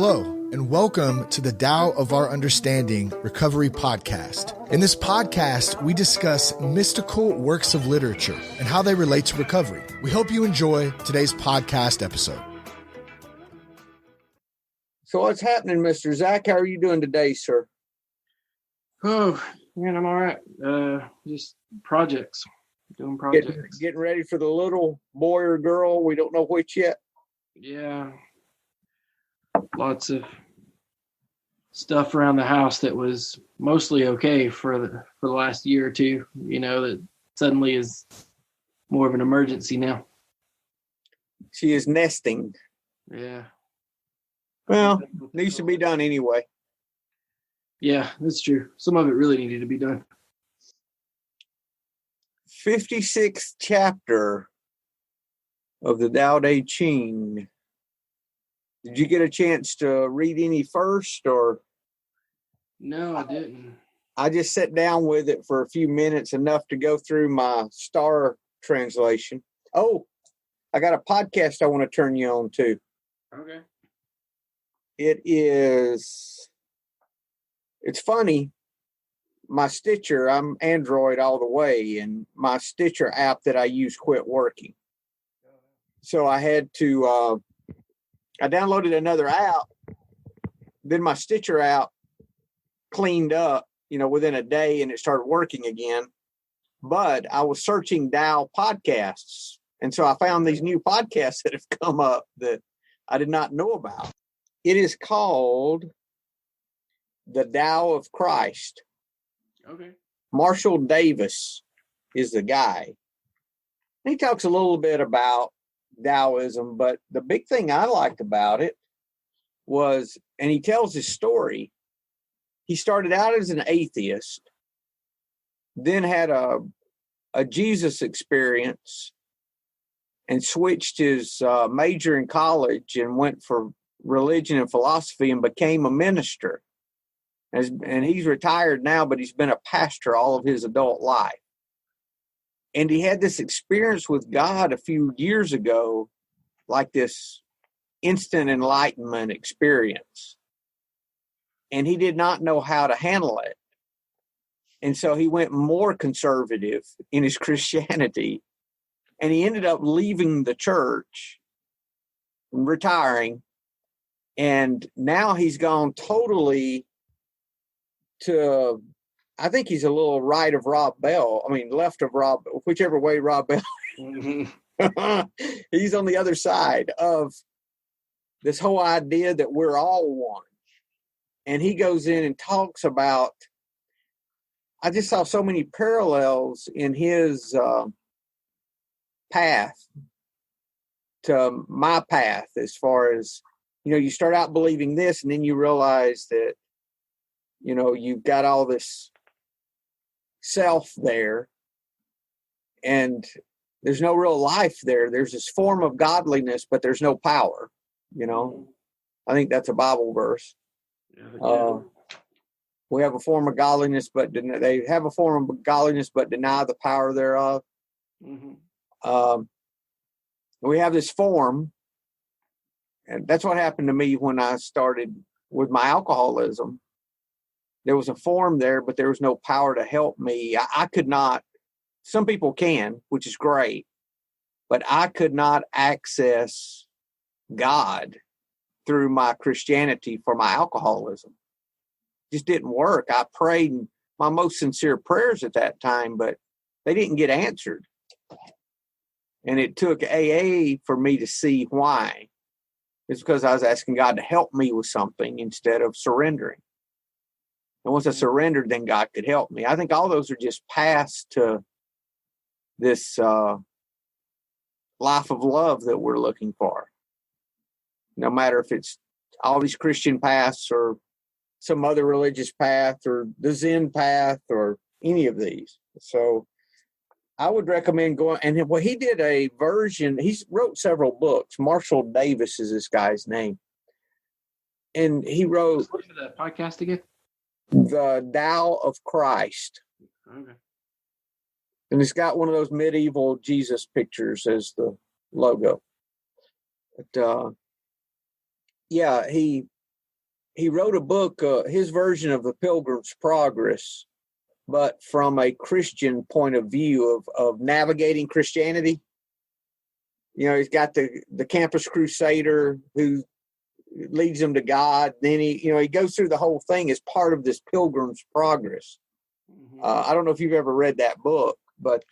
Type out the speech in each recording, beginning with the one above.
Hello, and welcome to the Tao of Our Understanding Recovery Podcast. In this podcast, we discuss mystical works of literature and how they relate to recovery. We hope you enjoy today's podcast episode. So what's happening, Mr. Zach? How are you doing today, sir? Oh, man, I'm all right. Just projects. Doing projects. Getting ready for the little boy or girl. We don't know which yet. Yeah. Lots of stuff around the house that was mostly okay for the last year or two, that suddenly is more of an emergency now. She is nesting. Yeah. Well, needs to be done anyway. Yeah, that's true. Some of it really needed to be done. 56th chapter of the Tao Te Ching. Did you get a chance to read any first, or? No, I didn't. I just sat down with it for a few minutes, enough to go through my star translation. Oh, I got a podcast I want to turn you on to. Okay. It's funny. My Stitcher, I'm Android all the way, and my Stitcher app that I use quit working. So I had to, I downloaded another app. Then my Stitcher app cleaned up, within a day, and it started working again. But I was searching Tao podcasts. And so I found these new podcasts that have come up that I did not know about. It is called The Tao of Christ. Okay. Marshall Davis is the guy. He talks a little bit about Taoism, but the big thing I liked about it was, and he tells his story, he started out as an atheist, then had a Jesus experience, and switched his major in college and went for religion and philosophy and became a minister. And he's retired now, but he's been a pastor all of his adult life. And he had this experience with God a few years ago, like this instant enlightenment experience. And he did not know how to handle it. And so he went more conservative in his Christianity. And he ended up leaving the church, retiring. And now he's gone totally to, I think he's a little right of Rob Bell. Left of Rob, whichever way Rob Bell. He's on the other side of this whole idea that we're all one. And he goes in and talks about, I just saw so many parallels in his path to my path, as far as, you start out believing this, and then you realize that, you've got all this self there, and there's no real life there. There's this form of godliness, but there's no power, I think that's a Bible verse. Yeah. We have a form of godliness, but they have a form of godliness, but deny the power thereof. Mm-hmm. We have this form, and that's what happened to me when I started with my alcoholism. There was a form there, but there was no power to help me. I could not, some people can, which is great, but I could not access God through my Christianity for my alcoholism. It just didn't work. I prayed my most sincere prayers at that time, but they didn't get answered. And it took AA for me to see why. It's because I was asking God to help me with something instead of surrendering. And once I surrendered, then God could help me. I think all those are just paths to this life of love that we're looking for. No matter if it's all these Christian paths or some other religious path or the Zen path or any of these. So I would recommend going. And he did a version. He wrote several books. Marshall Davis is this guy's name. And he wrote. What's the podcast again? The Tao of Christ. Okay. And it's got one of those medieval Jesus pictures as the logo. But he he wrote a book, his version of the Pilgrim's Progress, but from a Christian point of view of navigating Christianity. You know, he's got the campus crusader who leads them to God. Then he goes through the whole thing as part of this Pilgrim's Progress. Mhm. I don't know if you've ever read that book, but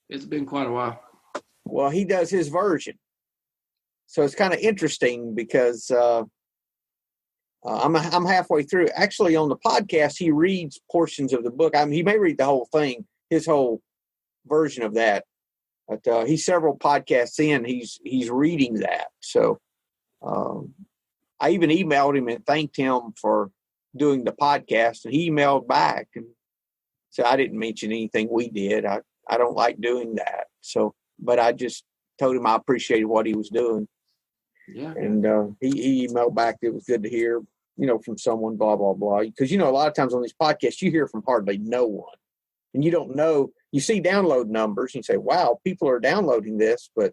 It's been quite a while. well, he does his version. So it's kind of interesting because I'm halfway through. Actually, on the podcast, he reads portions of the book. I mean, he may read the whole thing, his whole version of that. But he's several podcasts in. He's reading that. So I even emailed him and thanked him for doing the podcast, and he emailed back and said I didn't mention anything we did. I don't like doing that. So, but I just told him I appreciated what he was doing. Yeah. And he emailed back. It was good to hear, from someone, blah, blah, blah. Because, a lot of times on these podcasts, you hear from hardly no one. And you don't know. You see download numbers and you say, wow, people are downloading this. But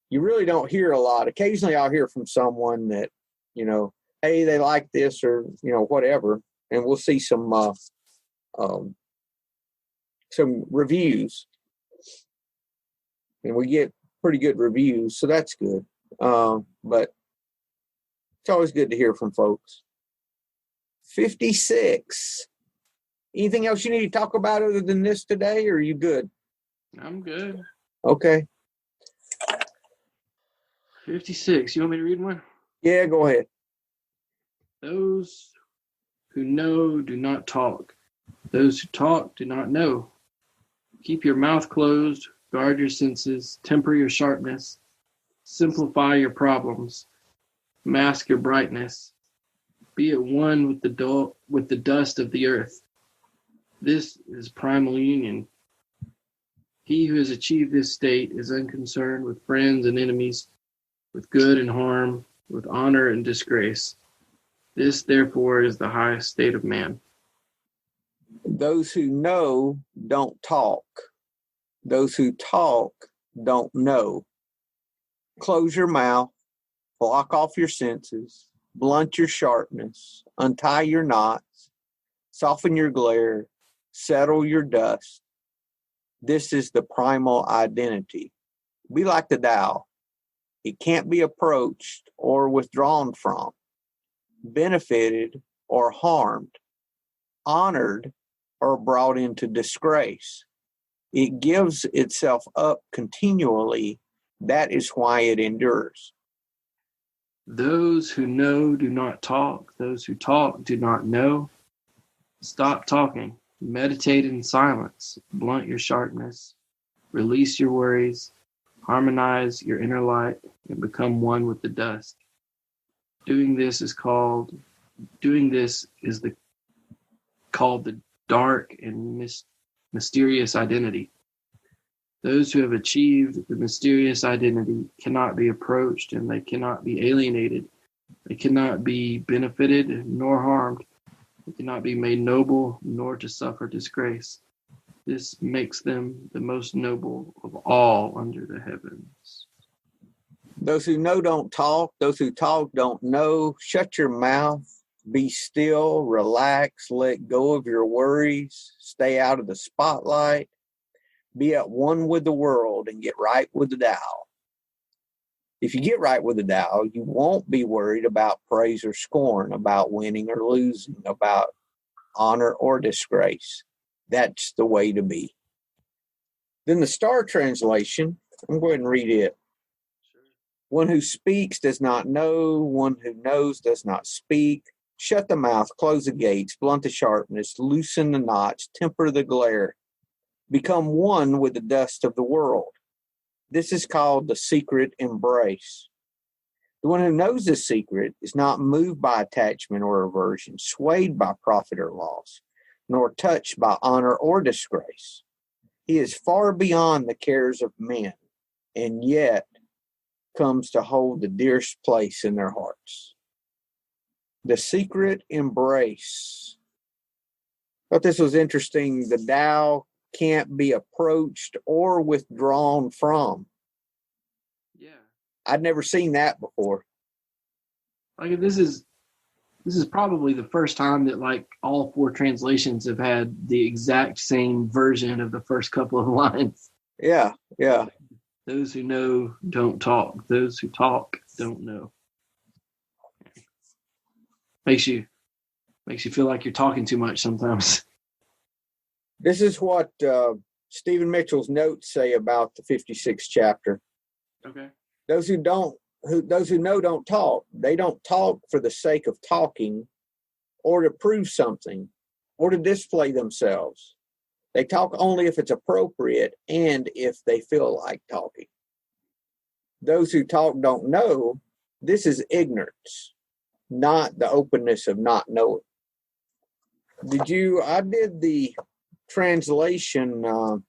you really don't hear a lot. Occasionally I'll hear from someone that, hey, they like this or, whatever. And we'll see some reviews. And we get pretty good reviews. So that's good. But it's always good to hear from folks. 56. Anything else you need to talk about other than this today, or are you good? I'm good. Okay. 56. You want me to read one? Yeah, go ahead. Those who know do not talk. Those who talk do not know. Keep your mouth closed. Guard your senses. Temper your sharpness. Simplify your problems. Mask your brightness. Be at one with the dust of the earth. This is primal union. He who has achieved this state is unconcerned with friends and enemies, with good and harm, with honor and disgrace. This, therefore, is the highest state of man. Those who know don't talk. Those who talk don't know. Close your mouth, block off your senses, blunt your sharpness, untie your knots, soften your glare, settle your dust. This is the primal identity. Be like the Tao. It can't be approached or withdrawn from, benefited or harmed, honored or brought into disgrace. It gives itself up continually. That is why it endures. Those who know do not talk. Those who talk do not know. Stop talking. Meditate in silence. Blunt your sharpness. Release your worries. Harmonize your inner light and become one with the dust. Doing this is called the dark and mysterious identity. Those who have achieved the mysterious identity cannot be approached, and they cannot be alienated. They cannot be benefited nor harmed. They cannot be made noble nor to suffer disgrace. This makes them the most noble of all under the heavens. Those who know don't talk. Those who talk don't know. Shut your mouth. Be still. Relax. Let go of your worries. Stay out of the spotlight. Be at one with the world and get right with the Tao. If you get right with the Tao, you won't be worried about praise or scorn, about winning or losing, about honor or disgrace. That's the way to be. Then the Star Translation, I'm going to read it. One who speaks does not know. One who knows does not speak. Shut the mouth, close the gates, blunt the sharpness, loosen the knots, temper the glare. Become one with the dust of the world. This is called the secret embrace. The one who knows this secret is not moved by attachment or aversion, swayed by profit or loss, nor touched by honor or disgrace. He is far beyond the cares of men, and yet comes to hold the dearest place in their hearts. The secret embrace. I thought this was interesting. The Tao can't be approached or withdrawn from. Yeah. I'd never seen that before. Like this is this is probably the first time that like all 4 translations have had the exact same version of the first couple of lines. Yeah. Those who know don't talk. Those who talk don't know. Makes you feel like you're talking too much sometimes. This is what Stephen Mitchell's notes say about the 56th chapter. Okay. Those who know don't talk. They don't talk for the sake of talking or to prove something or to display themselves. They talk only if it's appropriate and if they feel like talking. Those who talk don't know. This is ignorance, not the openness of not knowing. I did the translation of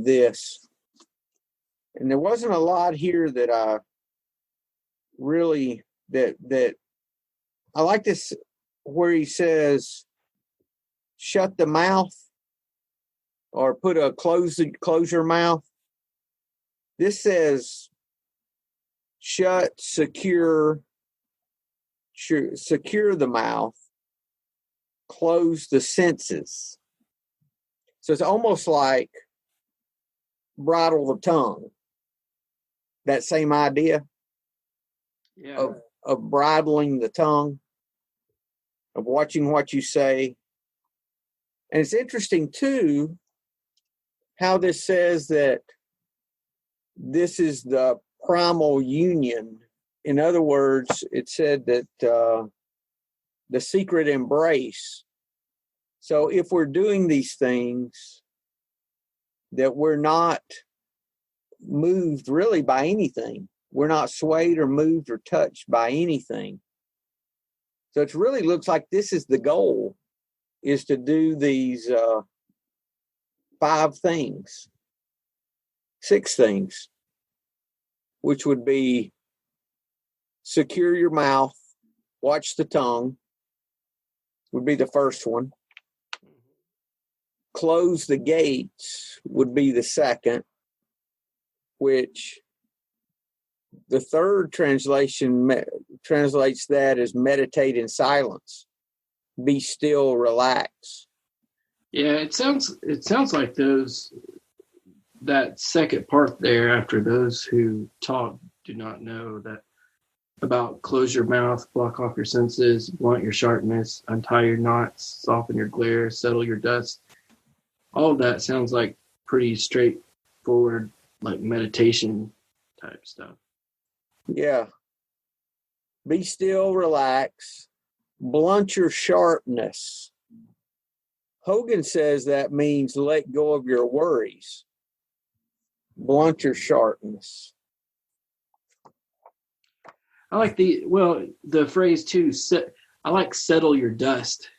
this, and there wasn't a lot here that I really, that I like this, where he says, shut the mouth, or put a close your mouth. This says shut, secure the mouth, close the senses. So it's almost like bridle the tongue. That same idea of bridling the tongue, of watching what you say. And it's interesting too how this says that this is the primal union. In other words, it said that the secret embrace. So if we're doing these things, that we're not moved really by anything. We're not swayed or moved or touched by anything. So it really looks like this is the goal, is to do these 6 things, which would be secure your mouth, watch the tongue, would be the first one. Close the gates would be the second, which the third translation translates that as meditate in silence. Be still, relax. Yeah, it sounds like that second part there, after those who talk do not know, that about close your mouth, block off your senses, blunt your sharpness, untie your knots, soften your glare, settle your dust. All of that sounds like pretty straightforward, like meditation type stuff. Yeah. Be still, relax, blunt your sharpness. Hogan says that means let go of your worries. Blunt your sharpness. I like the phrase too. I like settle your dust,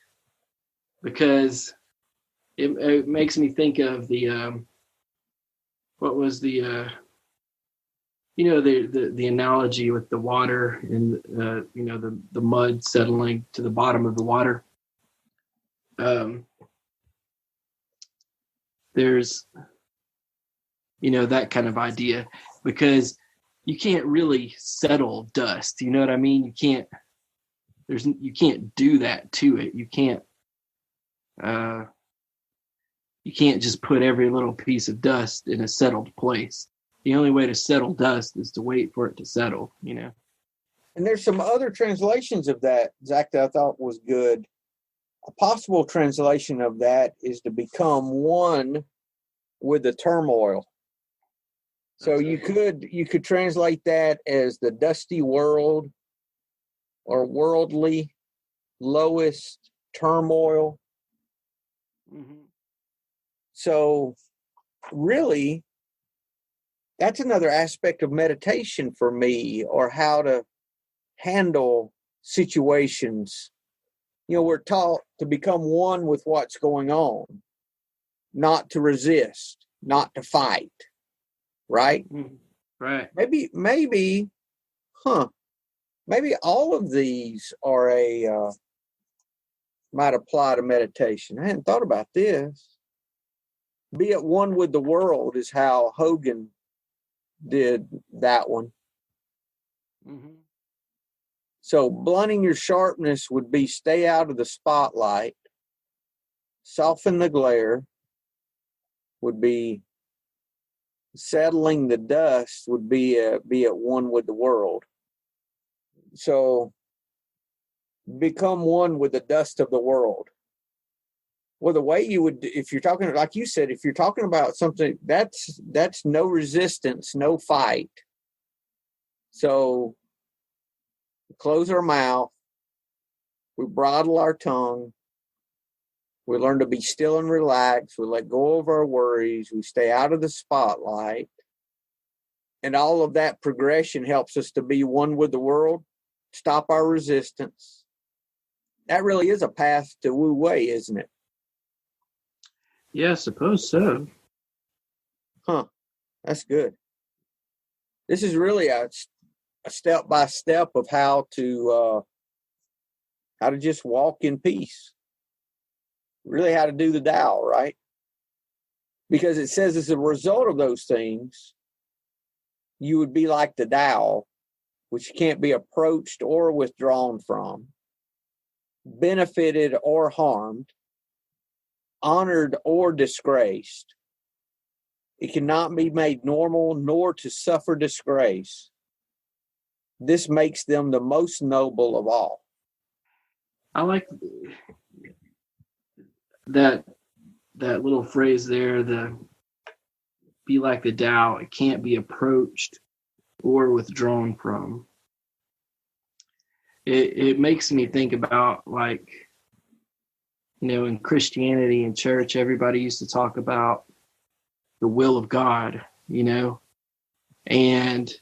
because it makes me think of the what was the the analogy with the water and the mud settling to the bottom of the water. There's that kind of idea, because you can't really settle dust. You know what I mean? You can't do that to it. You can't just put every little piece of dust in a settled place. The only way to settle dust is to wait for it to settle, And there's some other translations of that, Zach, that I thought was good. A possible translation of that is to become one with the turmoil. So you could translate that as the dusty world, or worldly, lowest turmoil. Mm-hmm. So really, that's another aspect of meditation for me, or how to handle situations. We're taught to become one with what's going on, not to resist, not to fight, right? Mm-hmm. Right. Maybe all of these are might apply to meditation. I hadn't thought about this. Be at one with the world is how Hogan did that one. Mm-hmm. So blunting your sharpness would be stay out of the spotlight. Soften the glare would be settling the dust, would be at one with the world. So become one with the dust of the world. Well, the way you would, if you're talking, like you said, if you're talking about something, that's no resistance, no fight. So we close our mouth, we bridle our tongue, we learn to be still and relax, we let go of our worries, we stay out of the spotlight. And all of that progression helps us to be one with the world, stop our resistance. That really is a path to Wu Wei, isn't it? Yeah, I suppose so. Huh. That's good. This is really a step by step of how to just walk in peace. Really, how to do the Tao, right? Because it says as a result of those things, you would be like the Tao, which can't be approached or withdrawn from, benefited or harmed, honored or disgraced. It cannot be made normal nor to suffer disgrace. This makes them the most noble of all. I like that little phrase there, the be like the Tao. It can't be approached or withdrawn from. It makes me think about, like, in Christianity and church, everybody used to talk about the will of God, and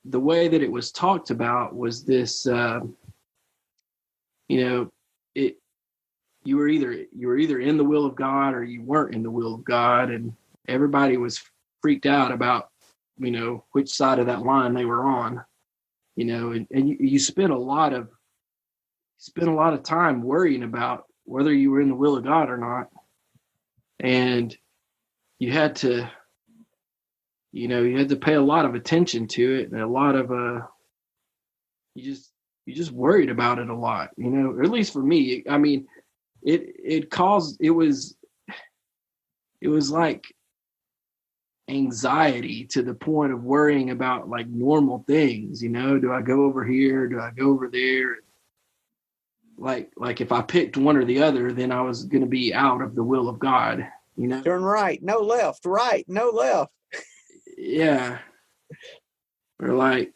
the way that it was talked about was this, you were either in the will of God or you weren't in the will of God, and everybody was freaked out about, which side of that line they were on, and you spent a lot of time worrying about whether you were in the will of God or not. And you had to pay a lot of attention to it, and a lot of you just worried about it a lot, or at least for me. I mean, it was like anxiety to the point of worrying about, like, normal things. Do I go over here? Do I go over there? Like if I picked one or the other, then I was going to be out of the will of God. Turn right, no left, right, no left. Yeah. Or, like,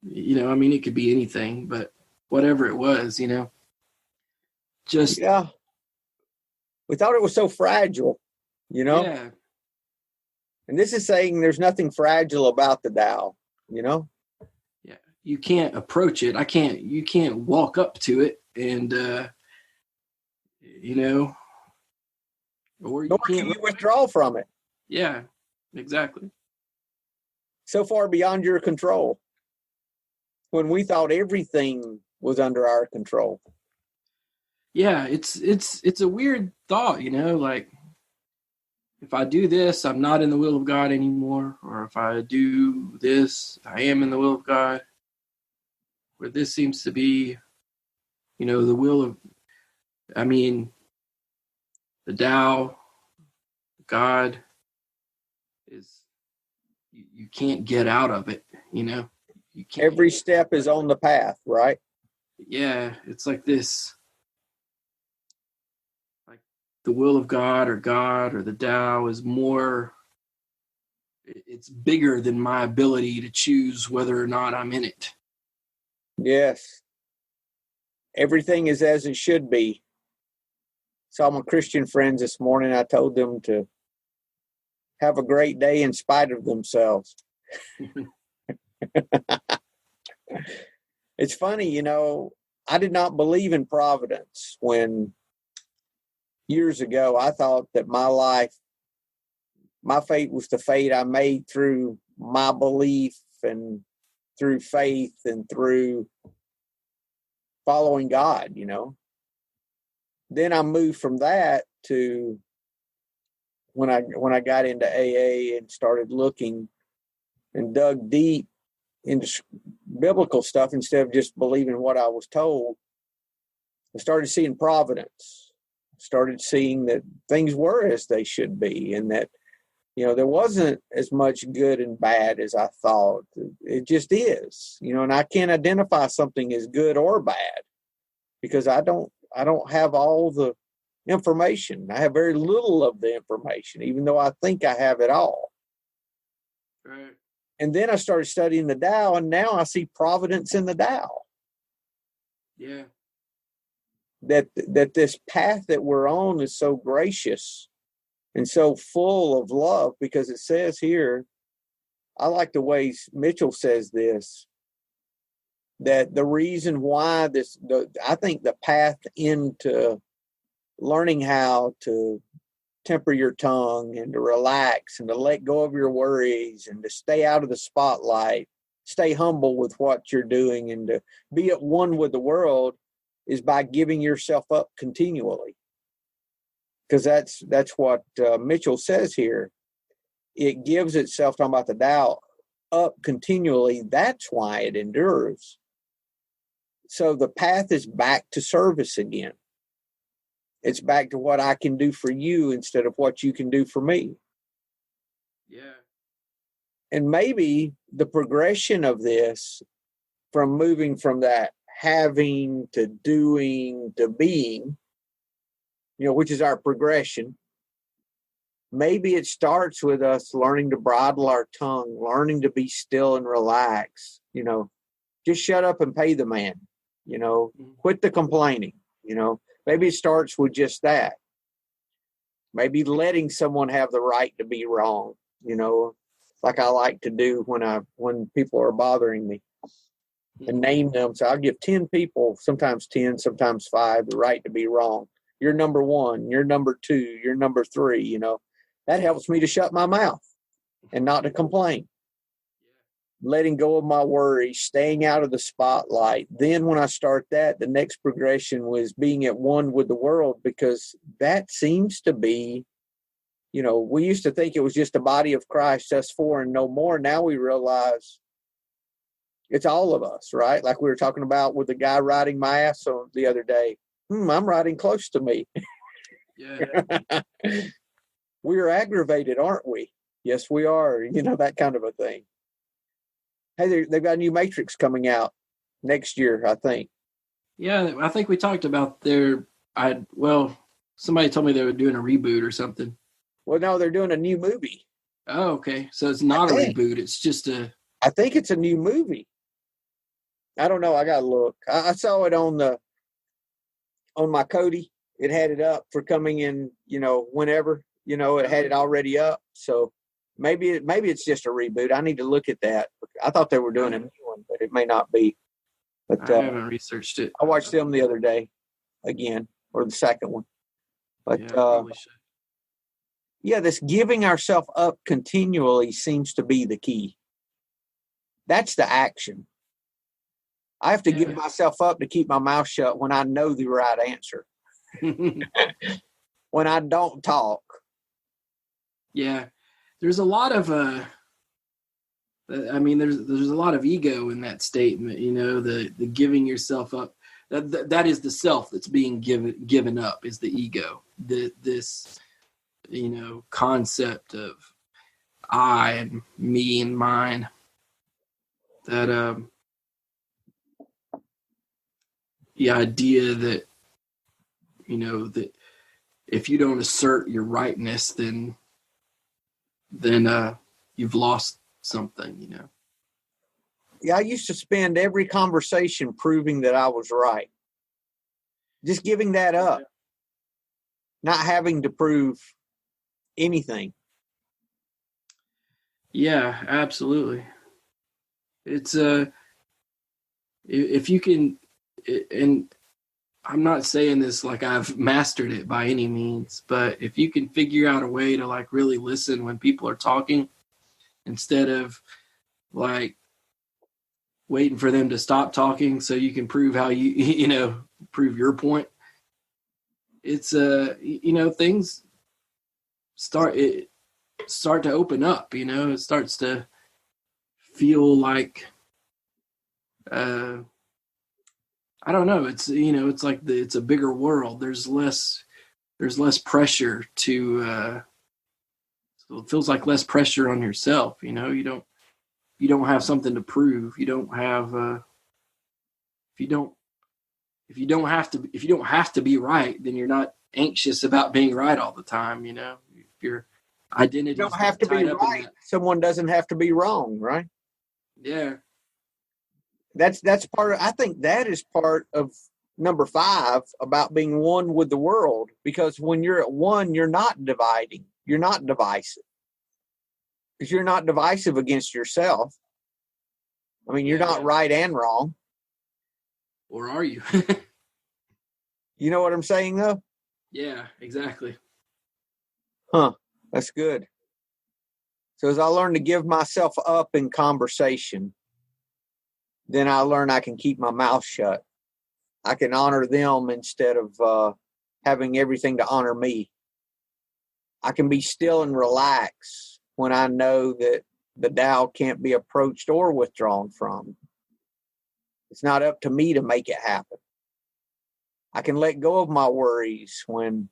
it could be anything, but whatever it was, just. Yeah. We thought it was so fragile, Yeah. And this is saying there's nothing fragile about the Tao, Yeah. You can't approach it. You can't walk up to it and, or you nor can't can you withdraw from it. Yeah, exactly. So far beyond your control. When we thought everything was under our control. Yeah, it's a weird thought, like, if I do this, I'm not in the will of God anymore, or if I do this, I am in the will of God. Where this seems to be, the will of, the Tao, God is, you can't get out of it, You can't. Every step is on the path, right? Yeah, it's like this. Like, the will of God or the Tao is more, it's bigger than my ability to choose whether or not I'm in it. Yes. Everything is as it should be. Saw my Christian friends this morning. I told them to have a great day in spite of themselves. It's funny, I did not believe in providence when years ago I thought that my fate was the fate I made through my belief and through faith and through following God, Then I moved from that to when I got into AA and started looking and dug deep into biblical stuff instead of just believing what I was told. I started seeing providence. Started seeing that things were as they should be, and that, there wasn't as much good and bad as I thought. It just is, and I can't identify something as good or bad because I don't have all the information. I have very little of the information, even though I think I have it all. Right. And then I started studying the Tao, and now I see providence in the Tao. Yeah. That this path that we're on is so gracious and so full of love, because it says here, I like the way Mitchell says this, that the reason why I think the path into learning how to temper your tongue and to relax and to let go of your worries and to stay out of the spotlight, stay humble with what you're doing, and to be at one with the world is by giving yourself up continually. Because that's what Mitchell says here. It gives itself, talking about the Tao, up continually. That's why it endures. So the path is back to service again. It's back to what I can do for you instead of what you can do for me. Yeah. And maybe the progression of this, from moving from that having to doing to being, which is our progression, maybe it starts with us learning to bridle our tongue, learning to be still and relax, just shut up and pay the man, quit the complaining, maybe it starts with just that. Maybe letting someone have the right to be wrong, like I like to do when people are bothering me, and name them. So I'll give 10 people, sometimes 10, sometimes 5, the right to be wrong. You're number 1, you're number 2, you're number 3, that helps me to shut my mouth and not to complain. Letting go of my worries, staying out of the spotlight. Then when I start that, the next progression was being at one with the world, because that seems to be, we used to think it was just the body of Christ, us 4 and no more. Now we realize it's all of us, right? Like we were talking about with the guy riding my ass on the other day. I'm riding close to me. Yeah. We're aggravated, aren't we? Yes, we are. That kind of a thing. Hey, they've got a new Matrix coming out next year, I think. Yeah, I think we talked about somebody told me they were doing a reboot or something. Well, no, they're doing a new movie. Oh, okay. So it's not a reboot. It's just I think it's a new movie. I don't know. I got to look. I saw it on my Kodi. It had it up for coming in, whenever, it had it already up. So maybe it's just a reboot. I need to look at that. I thought they were doing a new one, but it may not be. But I haven't researched it. I watched them the other day again, or the second one. But yeah, probably should. Yeah, this giving ourselves up continually seems to be the key. That's the action. I have to give myself up to keep my mouth shut when I know the right answer. When I don't talk. Yeah. There's a lot of there's a lot of ego in that statement, the giving yourself up. That is the self that's being given up, is the ego. This concept of I and me and mine. That the idea that that if you don't assert your rightness, then you've lost something. Yeah, I used to spend every conversation proving that I was right. Just giving that up. Not having to prove anything. Yeah, absolutely. It's if you can, and I'm not saying this like I've mastered it by any means, but if you can figure out a way to like really listen when people are talking, instead of like waiting for them to stop talking so you can prove how prove your point. It's things start to open up. It starts to feel like I don't know. It's, it's like it's a bigger world. There's less pressure to, so it feels like less pressure on yourself. You don't have something to prove. You don't have, if you don't have to be right, then you're not anxious about being right all the time. If your identity You don't have to be right. Someone doesn't have to be wrong, right? Yeah. That's part of, I think that is part of number 5 about being one with the world, because when you're at one, you're not dividing. You're not divisive. Because you're not divisive against yourself. I mean, you're not right and wrong. Or are you? You know what I'm saying, though? Yeah, exactly. Huh. That's good. So as I learn to give myself up in conversation, then I learn I can keep my mouth shut. I can honor them instead of having everything to honor me. I can be still and relax when I know that the Tao can't be approached or withdrawn from. It's not up to me to make it happen. I can let go of my worries when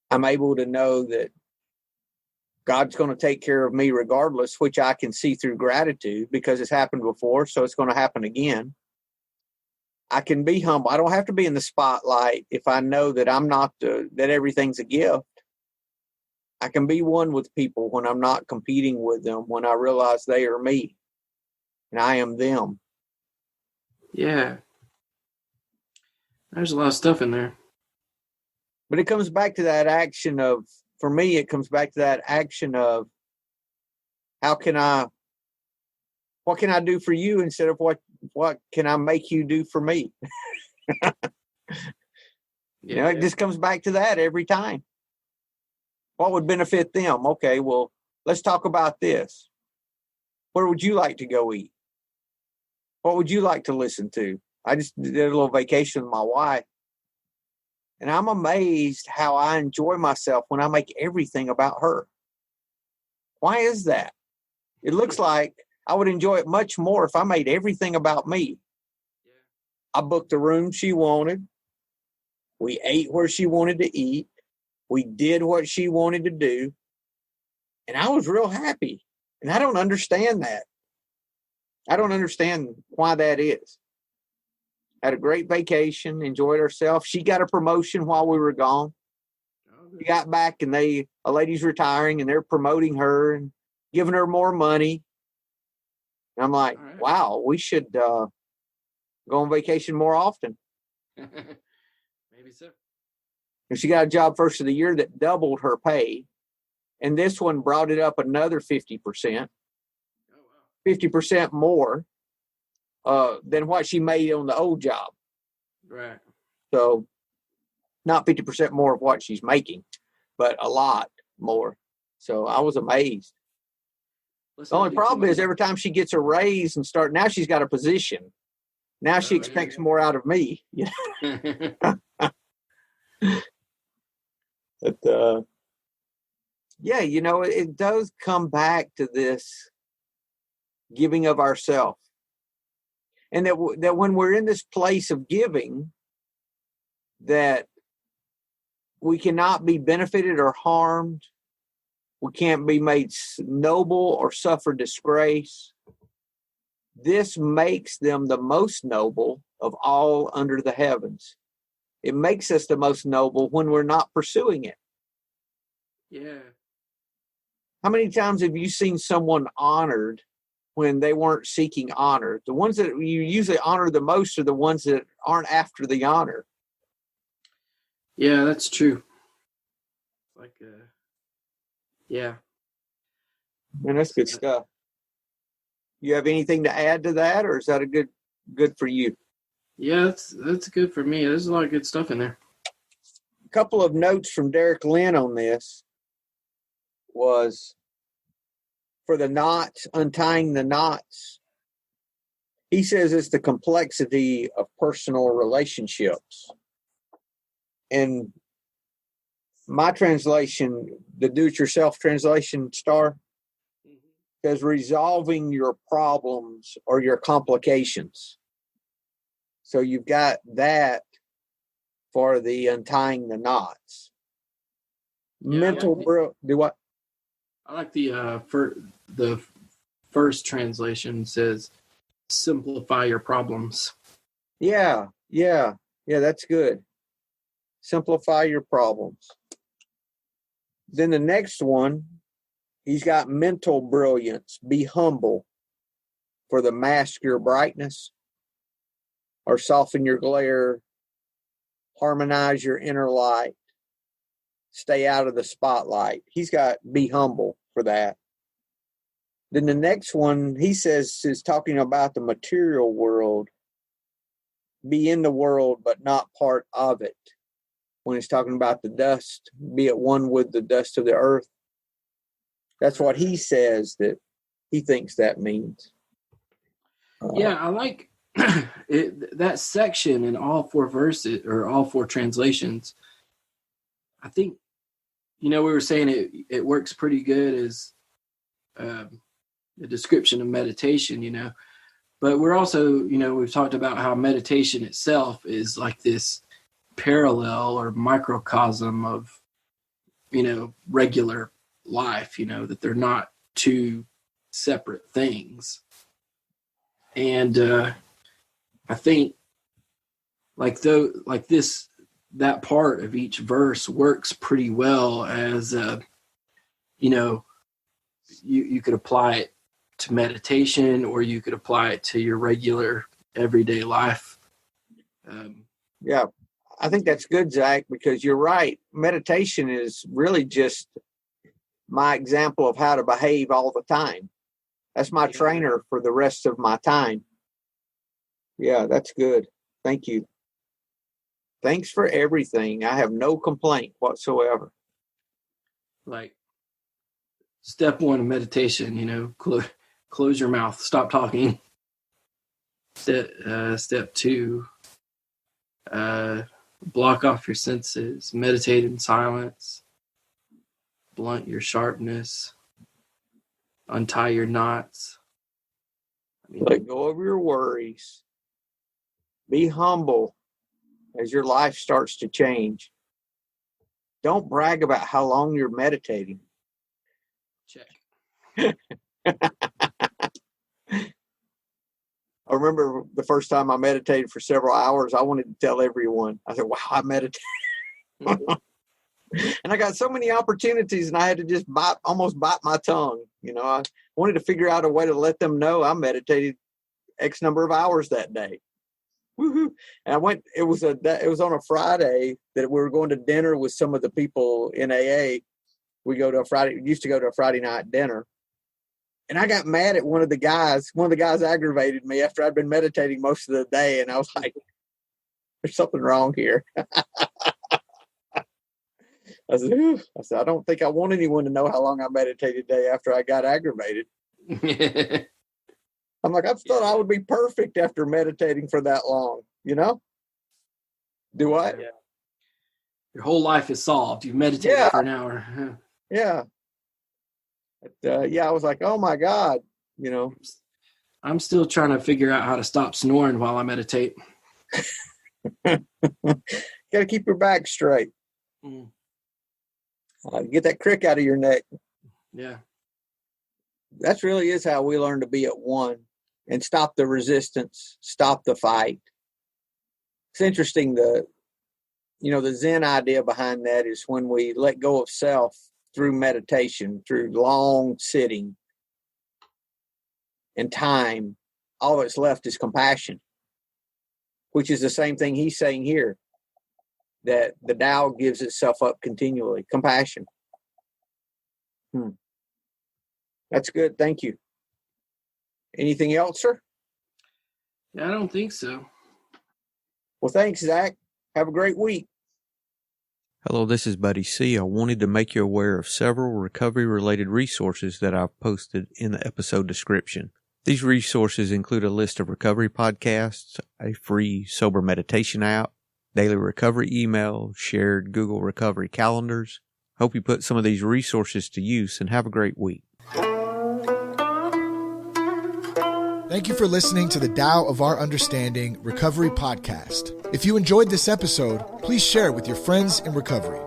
I'm able to know that God's going to take care of me regardless, which I can see through gratitude because it's happened before, so it's going to happen again. I can be humble. I don't have to be in the spotlight if I know that I'm not that everything's a gift. I can be one with people when I'm not competing with them, when I realize they are me and I am them. Yeah. There's a lot of stuff in there. But it comes back to that action of, for me, it comes back to that action of what can I do for you instead of what can I make you do for me? It just comes back to that every time. What would benefit them? Okay, well, let's talk about this. Where would you like to go eat? What would you like to listen to? I just did a little vacation with my wife. And I'm amazed how I enjoy myself when I make everything about her. Why is that? It looks like I would enjoy it much more if I made everything about me. I booked the room she wanted. We ate where she wanted to eat. We did what she wanted to do. And I was real happy. And I don't understand that. I don't understand why that is. Had a great vacation, enjoyed ourselves. She got a promotion while we were gone. She got back and a lady's retiring and they're promoting her and giving her more money. And I'm like, wow, we should go on vacation more often. Maybe so. And she got a job first of the year that doubled her pay. And this one brought it up another 50%. 50% more than what she made on the old job. Right. So not 50% more of what she's making, but a lot more. So I was amazed. The only problem is every time she gets a raise and now she's got a position. Now she expects more out of me. But, it does come back to this giving of ourselves. And that when we're in this place of giving, that we cannot be benefited or harmed. We can't be made noble or suffer disgrace. This makes them the most noble of all under the heavens. It makes us the most noble when we're not pursuing it. Yeah. How many times have you seen someone honored when they weren't seeking honor? The ones that you usually honor the most are the ones that aren't after the honor. Yeah, that's true. Yeah. Man, that's good stuff. You have anything to add to that, or is that a good for you? Yeah, that's good for me. There's a lot of good stuff in there. A couple of notes from Derek Lynn on this was for the knots, untying the knots. He says it's the complexity of personal relationships. And my translation, the do-it-yourself translation, Star, says resolving your problems or your complications. So you've got that for the untying the knots. Yeah, Do what? I like the first translation says simplify your problems. Yeah, that's good. Simplify your problems. Then the next one, he's got mental brilliance. Be humble, for the mask your brightness, or soften your glare, harmonize your inner light, stay out of the spotlight. He's got be humble for that. Then the next one, he says, is talking about the material world. Be in the world, but not part of it. When he's talking about the dust, be at one with the dust of the earth. That's what he says that he thinks that means. Yeah, I like that section in all four verses or all four translations. I think, we were saying it works pretty good as a description of meditation, but we're also, we've talked about how meditation itself is like this parallel or microcosm of, regular life, that they're not two separate things. And I think that part of each verse works pretty well as you could apply it to meditation, or you could apply it to your regular everyday life. Yeah, I think that's good, Zach, because you're right. Meditation is really just my example of how to behave all the time. That's my trainer for the rest of my time. Yeah, that's good. Thank you. Thanks for everything. I have no complaint whatsoever. Like step one of meditation, close your mouth, stop talking. Step two, block off your senses, meditate in silence, blunt your sharpness, untie your knots. Let go of your worries. Be humble as your life starts to change. Don't brag about how long you're meditating. Check. I remember the first time I meditated for several hours, I wanted to tell everyone. I said, wow, I meditated. And I got so many opportunities, and I had to just almost bite my tongue. I wanted to figure out a way to let them know I meditated X number of hours that day. Woohoo! And it was on a Friday that we were going to dinner with some of the people in AA. We used to go to a Friday night dinner. And I got mad at one of the guys. One of the guys aggravated me after I'd been meditating most of the day. And I was like, there's something wrong here. I said, I don't think I want anyone to know how long I meditated today after I got aggravated. I'm like, I thought I would be perfect after meditating for that long, Do I? Yeah. Your whole life is solved. You've meditated for an hour. Yeah. But, I was like, oh my God, I'm still trying to figure out how to stop snoring while I meditate. Got to keep your back straight. Get that crick out of your neck. Yeah. That really is how we learn to be at one and stop the resistance, stop the fight. It's interesting. The Zen idea behind that is when we let go of self through meditation, through long sitting and time, all that's left is compassion, which is the same thing he's saying here, that the Tao gives itself up continually. Compassion. That's good. Thank you. Anything else, sir? Yeah, I don't think so. Well, thanks, Zach. Have a great week. Hello, this is Buddy C. I wanted to make you aware of several recovery-related resources that I've posted in the episode description. These resources include a list of recovery podcasts, a free sober meditation app, daily recovery email, shared Google recovery calendars. Hope you put some of these resources to use and have a great week. Thank you for listening to the Tao of Our Understanding Recovery Podcast. If you enjoyed this episode, please share it with your friends in recovery.